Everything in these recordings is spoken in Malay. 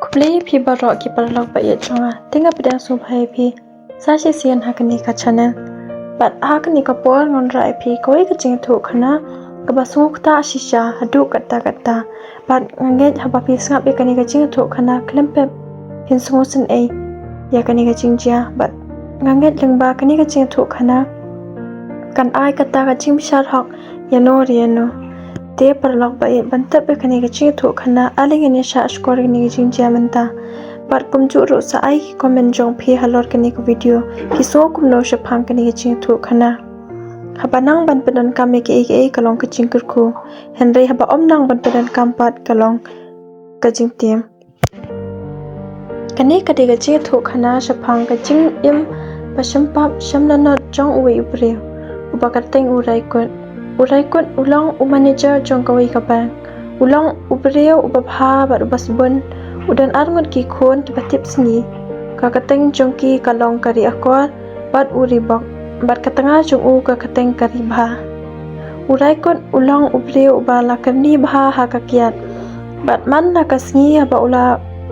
Kubli pi barok ki parlok ba ye chonga tinga pedang so bhai pi sa shi sian hakani ka channel bat hakani ka por ngon rai pi koi ka ching thu khana ka basuk ta shisha hadu katta bat nget haba pi sngap e kani ka ching thu khana klempe hin sungo sin e ya kani ka ching jia bat nget lengba kani ka ching thu khana kan ai katta ka ching shar hok yano rieno te parlok ba ye bantap be kani ka ching thu khana aling ne sha skor kani ka ching jia menta bat kum chu ro sa ai comment jong phi halor kani ka video ki so kum no sha phang kani ka ching thu khana haba nang ban pedan kam ke e kalong ka ching kur khu henry haba om nang ban pedan kam pat kalong ka ching tem kani ka de ka ching thu khana sha phang ka ching im pasam pap sham na not jong uwe ubre ubakateng urai kun ulang manager jong kawai ka bank ulang ubreo ubabha bat ubasbon udan arngot ki khon ki batip sngi ka kateng jong ki kalong kari akor bat uribok bat katanga jong u ka kateng kari bha urai kun ulang ubreo ubala karni bha ha ka kiat bat man na kasngi aba ula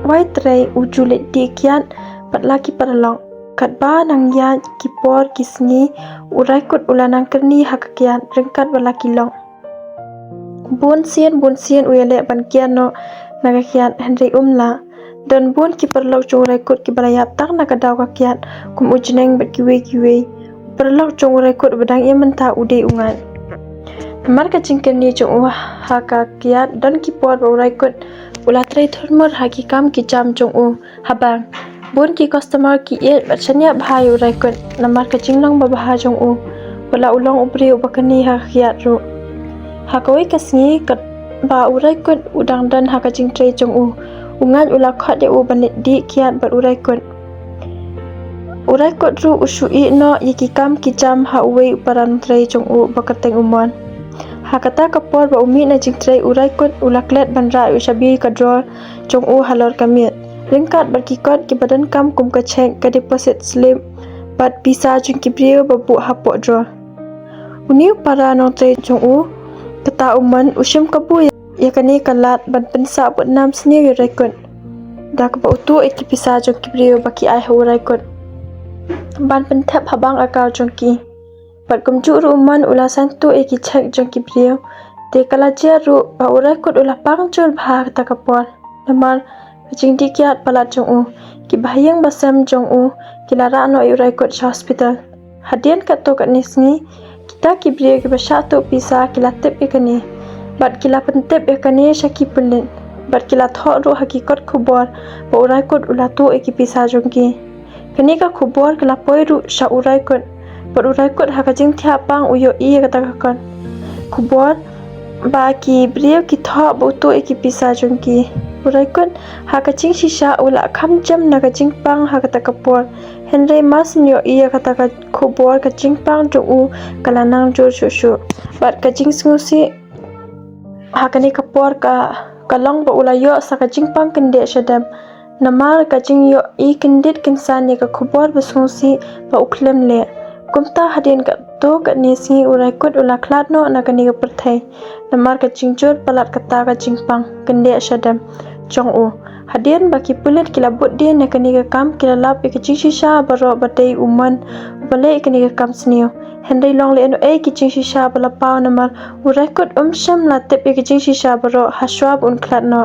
white tray ujulet di kiat bat laki paralong kat ba nang ya ki por ki sngi urai kut ulanang karni hakakian ringkat balaki long bun sien uyale ban kian no nagakian henry umla dan bun ki perlok churai kut ki balayap tak nakadaw kakian kum ujneng bat kiwe perlok churai kut badang imenta ude ungan mar ka chingken ni chung hakakiat dan ki por urai kut ulatrai thurmur haki kam ki jam chung habang bun ki customer ki e bachanya bhai urai kun namar ka jinglong ba bha jong u wala ulong ubri ubakani ha khiat ru hakoi kasngi kat ba urai kun udang dan ha ka jing tre jong u ungan ula khat de u banit di khiat ba urai kun ru usu i no yiki kam ki jam ha uwe paran tre jong u bakateng umon hakata ka por ba umi na jing tre urai kun ulaklet ban ra u shabi ka draw jong u halor kamit ringkat berkikot ki badan kam kum ka check ka deposit slip bat bisa jung ki brio babu hapo draw uniu para no tre jong u kata uman ushim kabu ya kani kalat ban pensa but nam sni yu rekon dak ba utu ki bisa jung ki brio baki ai ho rekon ban penthap habang akal jong ki bat kum ju ru man ula santu ki check jong ki brio te kala je ru ba urai kut ula pangchul bha ta kapor namar Jing dikiat palat jong u ki bahayang basam jong u ki lara no urai kot hospital hadian kat to kat nisngi kita ki brio ki basatu pisa ki latep ikani bat ki la pentep ikani shaki pulin bat ki la tho ro hakikat khubor ba urai kot ulatu ki pisa jong ki kani ka khubor ki la poi ru sha urai kot bat urai kot hakajing thia pang uyo I kata kan khubor ba ki brio ki tho ba tu ki pisa jong ki urai kun hakaching shisha ula kham jam na kaching pang hakata kapor henry mas nyo iya kata ka khobor kaching pang to u kalanang jor shu bat kaching sngsi hakani kapor ka kalong ba ula yo sa kaching pang kende shadam namar kaching yo I kendit kinsan ni ka khobor ba sngsi ba uklem le kumta hadin ka to ka nisi urai kut ula klat no na kani ka perthai namar kaching jor palat kata kaching pang kende shadam jong u hadian baki pulit kila but dia na kani ka kam kila lap ki ching shisha baro batei uman bale kani ka kam snio henry long le no ki ching shisha bala paw namar urai kut sham la tep ki ching shisha baro haswab un klat no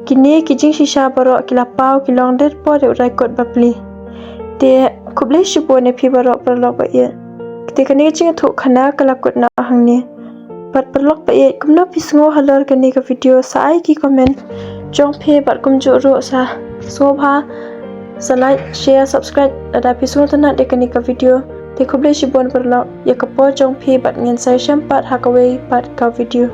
kini ki ching shisha baro kila paw kilong der por urai kut bapli te kuble shipo ne phi baro parlok ba ye te kani ching thu khana kala kut na hangni bat parlok ba ye kumno pisngo halor kani ka video sa ai ki comment jong phe bat kum jo ro sa sobha sa like share subscribe ada pisung tana de kani ka video te kuble shibon parlok ya ka po jong phe bat ngin sai sham pat hakaway pat ka video